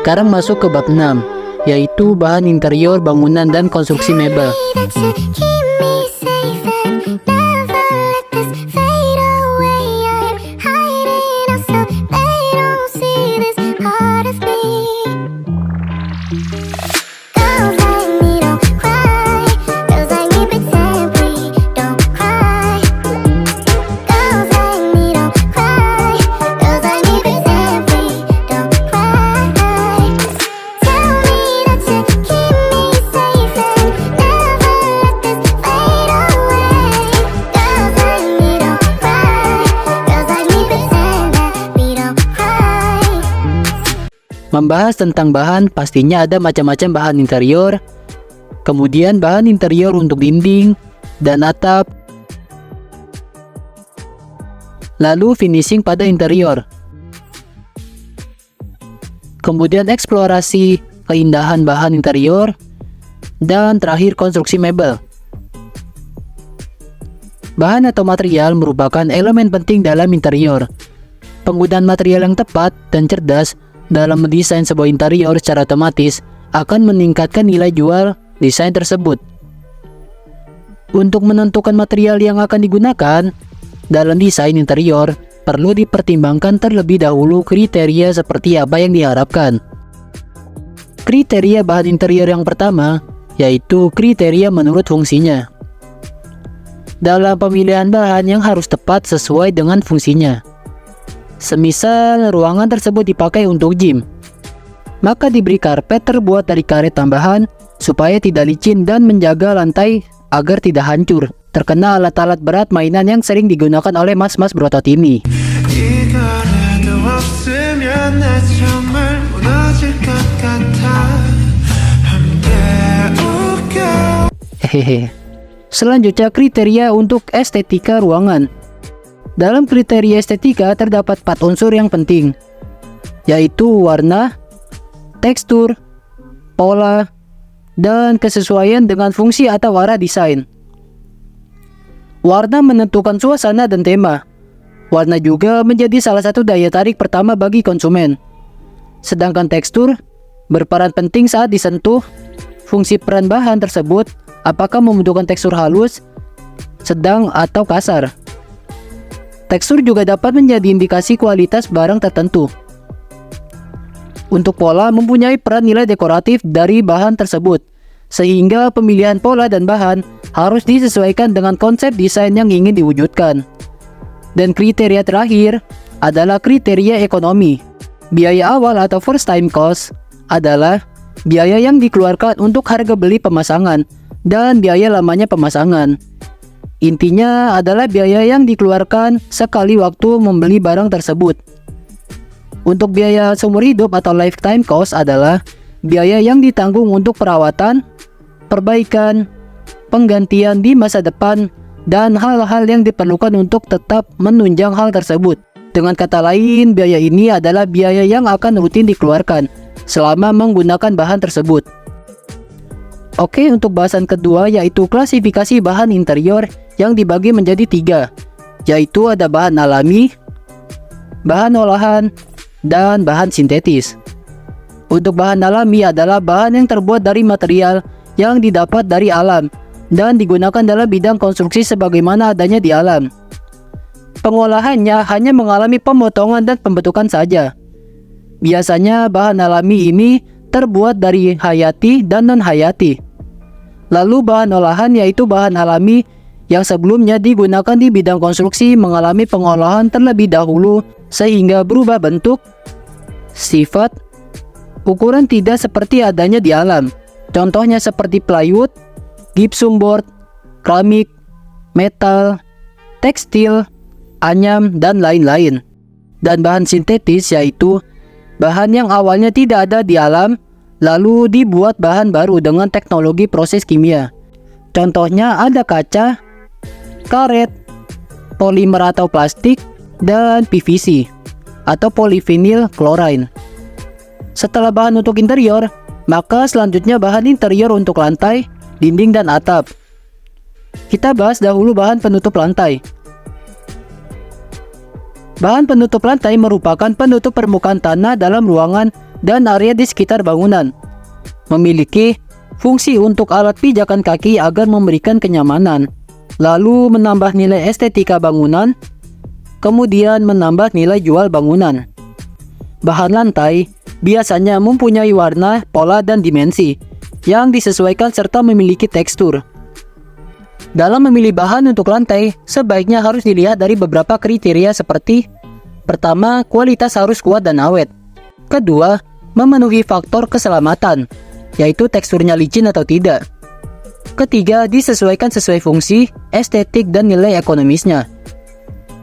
Sekarang masuk ke bab 6, yaitu bahan interior bangunan dan konstruksi mebel. Membahas tentang bahan, pastinya ada macam-macam bahan interior, kemudian bahan interior untuk dinding dan atap, lalu finishing pada interior, kemudian eksplorasi keindahan bahan interior, dan terakhir konstruksi mebel. Bahan atau material merupakan elemen penting dalam interior. Penggunaan material yang tepat dan cerdas dalam mendesain sebuah interior secara otomatis akan meningkatkan nilai jual desain tersebut. Untuk menentukan material yang akan digunakan dalam desain interior, perlu dipertimbangkan terlebih dahulu kriteria seperti apa yang diharapkan. Kriteria bahan interior yang pertama, yaitu kriteria menurut fungsinya. Dalam pemilihan bahan yang harus tepat sesuai dengan fungsinya. Semisal ruangan tersebut dipakai untuk gym, maka diberi karpet terbuat dari karet tambahan supaya tidak licin dan menjaga lantai agar tidak hancur terkena alat-alat berat mainan yang sering digunakan oleh mas-mas berotot ini. Hehehe. Selanjutnya kriteria untuk estetika ruangan. Dalam kriteria estetika terdapat 4 unsur yang penting, yaitu warna, tekstur, pola, dan kesesuaian dengan fungsi atau arah desain. Warna menentukan suasana dan tema. Warna juga menjadi salah satu daya tarik pertama bagi konsumen. Sedangkan tekstur berperan penting saat disentuh. Fungsi peran bahan tersebut, apakah membentukkan tekstur halus, sedang, atau kasar. Tekstur juga dapat menjadi indikasi kualitas barang tertentu. Untuk pola mempunyai peran nilai dekoratif dari bahan tersebut, sehingga pemilihan pola dan bahan harus disesuaikan dengan konsep desain yang ingin diwujudkan. Dan kriteria terakhir adalah kriteria ekonomi. Biaya awal atau first time cost adalah biaya yang dikeluarkan untuk harga beli pemasangan dan biaya lamanya pemasangan. Intinya adalah biaya yang dikeluarkan sekali waktu membeli barang tersebut. Untuk biaya seumur hidup atau lifetime cost adalah biaya yang ditanggung untuk perawatan, perbaikan, penggantian di masa depan, dan hal-hal yang diperlukan untuk tetap menunjang hal tersebut. Dengan kata lain, biaya ini adalah biaya yang akan rutin dikeluarkan selama menggunakan bahan tersebut. Oke, untuk bahasan kedua yaitu klasifikasi bahan interior yang dibagi menjadi 3, yaitu ada bahan alami, bahan olahan, dan bahan sintetis. Untuk bahan alami adalah bahan yang terbuat dari material yang didapat dari alam dan digunakan dalam bidang konstruksi sebagaimana adanya di alam. Pengolahannya hanya mengalami pemotongan dan pembentukan saja. Biasanya bahan alami ini terbuat dari hayati dan non-hayati. Lalu bahan olahan yaitu bahan alami yang sebelumnya digunakan di bidang konstruksi mengalami pengolahan terlebih dahulu sehingga berubah bentuk, sifat, ukuran tidak seperti adanya di alam. Contohnya seperti plywood, gypsum board, keramik, metal, tekstil, anyam, dan lain-lain. Dan bahan sintetis yaitu bahan yang awalnya tidak ada di alam lalu dibuat bahan baru dengan teknologi proses kimia. Contohnya ada kaca, karet, polimer atau plastik, dan PVC atau polyvinyl chloride. Setelah bahan untuk interior, maka selanjutnya bahan interior untuk lantai, dinding, dan atap. Kita bahas dahulu bahan penutup lantai. Bahan penutup lantai merupakan penutup permukaan tanah dalam ruangan dan area di sekitar bangunan. Memiliki fungsi untuk alat pijakan kaki agar memberikan kenyamanan, lalu menambah nilai estetika bangunan, kemudian menambah nilai jual bangunan. Bahan lantai biasanya mempunyai warna, pola, dan dimensi yang disesuaikan serta memiliki tekstur. Dalam memilih bahan untuk lantai, sebaiknya harus dilihat dari beberapa kriteria seperti: pertama, kualitas harus kuat dan awet. Kedua, memenuhi faktor keselamatan, yaitu teksturnya licin atau tidak. Ketiga, disesuaikan sesuai fungsi, estetik, dan nilai ekonomisnya.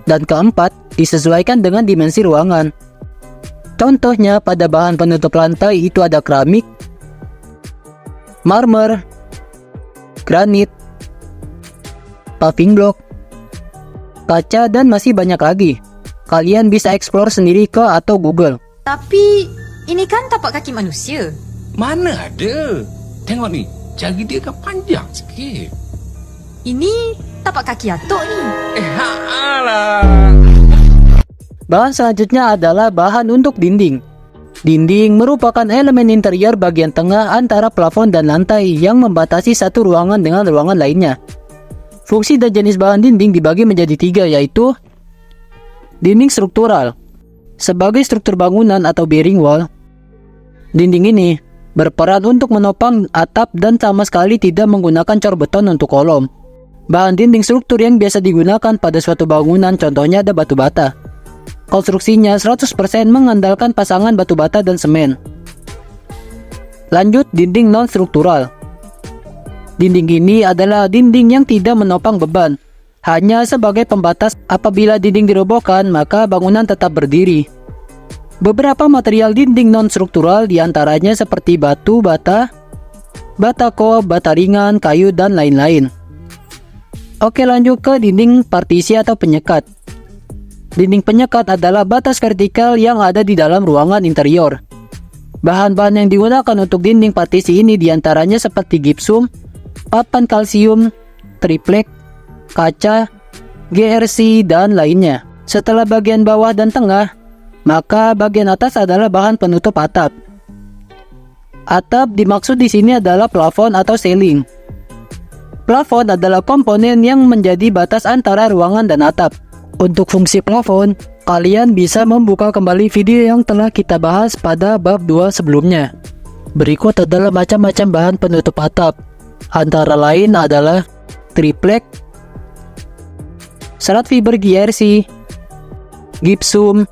Dan keempat, disesuaikan dengan dimensi ruangan. Contohnya pada bahan penutup lantai itu ada keramik, marmer, granit, paving block, kaca, dan masih banyak lagi. Kalian bisa explore sendiri ke atau Google. Tapi ini kan tapak kaki manusia. Mana ada? Tengok ni, jari dia kan panjang sikit. Ini tapak kaki atuk ni. Alah. Bahan selanjutnya adalah bahan untuk dinding. Dinding merupakan elemen interior bagian tengah antara plafon dan lantai yang membatasi satu ruangan dengan ruangan lainnya. Fungsi dan jenis bahan dinding dibagi menjadi 3, yaitu dinding struktural. Sebagai struktur bangunan atau bearing wall, dinding ini berperan untuk menopang atap dan sama sekali tidak menggunakan cor beton untuk kolom. Bahan dinding struktur yang biasa digunakan pada suatu bangunan contohnya ada batu bata. Konstruksinya 100% mengandalkan pasangan batu bata dan semen. Lanjut, dinding non-struktural. Dinding ini adalah dinding yang tidak menopang beban, hanya sebagai pembatas. Apabila dinding dirobohkan, maka bangunan tetap berdiri. Beberapa material dinding non-struktural diantaranya seperti batu bata, batako, bata ringan, kayu, dan lain-lain. Oke, lanjut ke dinding partisi atau penyekat. Dinding penyekat adalah batas vertikal yang ada di dalam ruangan interior. Bahan-bahan yang digunakan untuk dinding partisi ini diantaranya seperti gipsum, papan kalsium, triplek, kaca, GRC, dan lainnya. Setelah bagian bawah dan tengah, maka bagian atas adalah bahan penutup atap. Atap dimaksud di sini adalah plafon atau ceiling. Plafon adalah komponen yang menjadi batas antara ruangan dan atap. Untuk fungsi plafon, kalian bisa membuka kembali video yang telah kita bahas pada bab 2 sebelumnya. Berikut adalah macam-macam bahan penutup atap. Antara lain adalah triplek, serat fiber GRC, gipsum,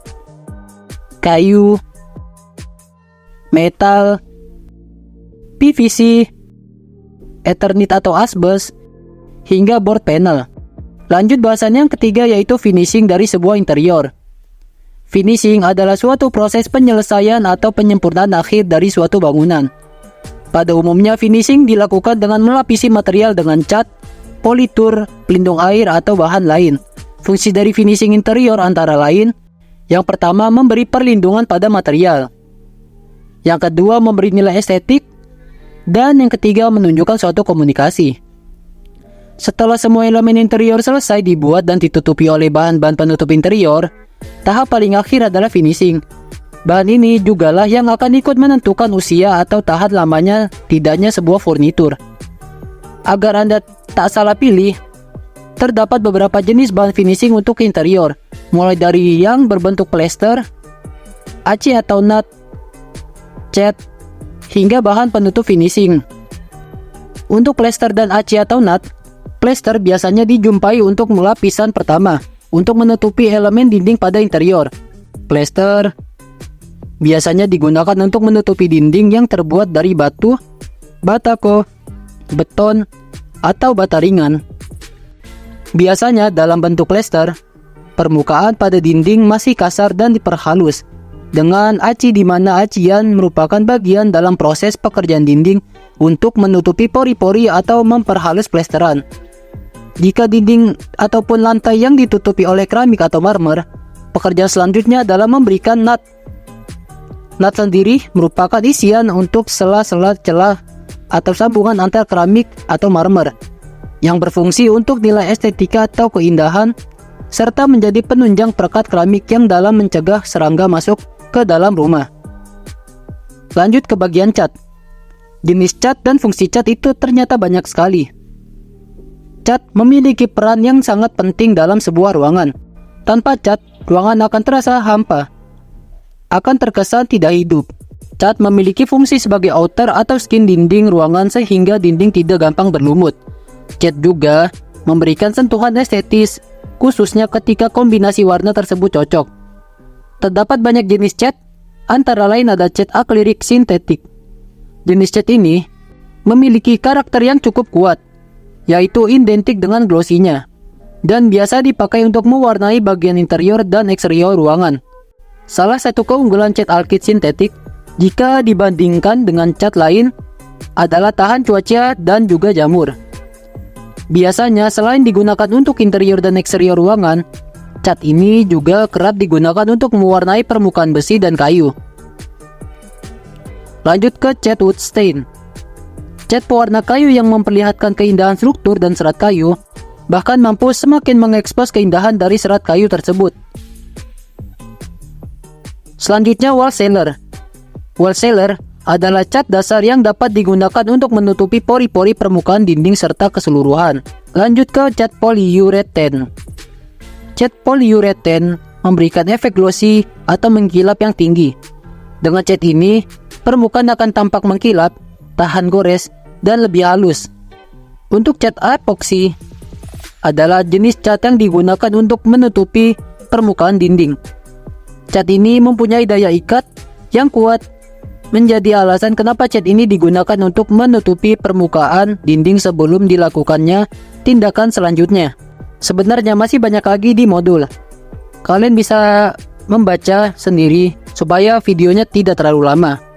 kayu, metal, PVC, Eternit atau asbes, hingga board panel. Lanjut bahasan yang ketiga, yaitu finishing dari sebuah interior. Finishing adalah suatu proses penyelesaian atau penyempurnaan akhir dari suatu bangunan. Pada umumnya finishing dilakukan dengan melapisi material dengan cat, politur, pelindung air, atau bahan lain. Fungsi dari finishing interior antara lain: yang pertama, memberi perlindungan pada material. Yang kedua, memberi nilai estetik. Dan yang ketiga, menunjukkan suatu komunikasi. Setelah semua elemen interior selesai dibuat dan ditutupi oleh bahan-bahan penutup interior, tahap paling akhir adalah finishing. Bahan ini jugalah yang akan ikut menentukan usia atau tahan lamanya tidaknya sebuah furnitur. Agar Anda tak salah pilih, terdapat beberapa jenis bahan finishing untuk interior, mulai dari yang berbentuk plester, aci atau nut, cat, hingga bahan penutup finishing. Untuk plester dan aci atau nut, plester biasanya dijumpai untuk lapisan pertama, untuk menutupi elemen dinding pada interior. Plester biasanya digunakan untuk menutupi dinding yang terbuat dari batu, batako, beton, atau bata ringan. Biasanya dalam bentuk plester, permukaan pada dinding masih kasar dan diperhalus dengan aci, di mana acian merupakan bagian dalam proses pekerjaan dinding untuk menutupi pori-pori atau memperhalus plesteran. Jika dinding ataupun lantai yang ditutupi oleh keramik atau marmer, pekerjaan selanjutnya adalah memberikan nut. Nut sendiri merupakan isian untuk sela-sela celah atau sambungan antar keramik atau marmer yang berfungsi untuk nilai estetika atau keindahan, serta menjadi penunjang perekat keramik yang dalam mencegah serangga masuk ke dalam rumah. Lanjut ke bagian cat. Jenis cat dan fungsi cat itu ternyata banyak sekali. Cat memiliki peran yang sangat penting dalam sebuah ruangan. Tanpa cat, ruangan akan terasa hampa, akan terkesan tidak hidup. Cat memiliki fungsi sebagai outer atau skin dinding ruangan sehingga dinding tidak gampang berlumut. Cat juga memberikan sentuhan estetis, khususnya ketika kombinasi warna tersebut cocok. Terdapat banyak jenis cat, antara lain ada cat akrilik sintetik. Jenis cat ini memiliki karakter yang cukup kuat, yaitu identik dengan glossy-nya, dan biasa dipakai untuk mewarnai bagian interior dan eksterior ruangan. Salah satu keunggulan cat alkyd sintetik jika dibandingkan dengan cat lain adalah tahan cuaca dan juga jamur. Biasanya selain digunakan untuk interior dan eksterior ruangan, cat ini juga kerap digunakan untuk mewarnai permukaan besi dan kayu. Lanjut ke cat wood stain. Cat pewarna kayu yang memperlihatkan keindahan struktur dan serat kayu, bahkan mampu semakin mengekspos keindahan dari serat kayu tersebut. Selanjutnya wall sealer. Wall sealer adalah cat dasar yang dapat digunakan untuk menutupi pori-pori permukaan dinding serta keseluruhan. Lanjut ke cat polyurethane. Cat polyurethane memberikan efek glossy atau mengkilap yang tinggi. Dengan cat ini, permukaan akan tampak mengkilap, tahan gores, dan lebih halus. Untuk cat epoxy adalah jenis cat yang digunakan untuk menutupi permukaan dinding. Cat ini mempunyai daya ikat yang kuat, menjadi alasan kenapa cat ini digunakan untuk menutupi permukaan dinding sebelum dilakukannya tindakan selanjutnya. Sebenarnya masih banyak lagi di modul. Kalian bisa membaca sendiri supaya videonya tidak terlalu lama.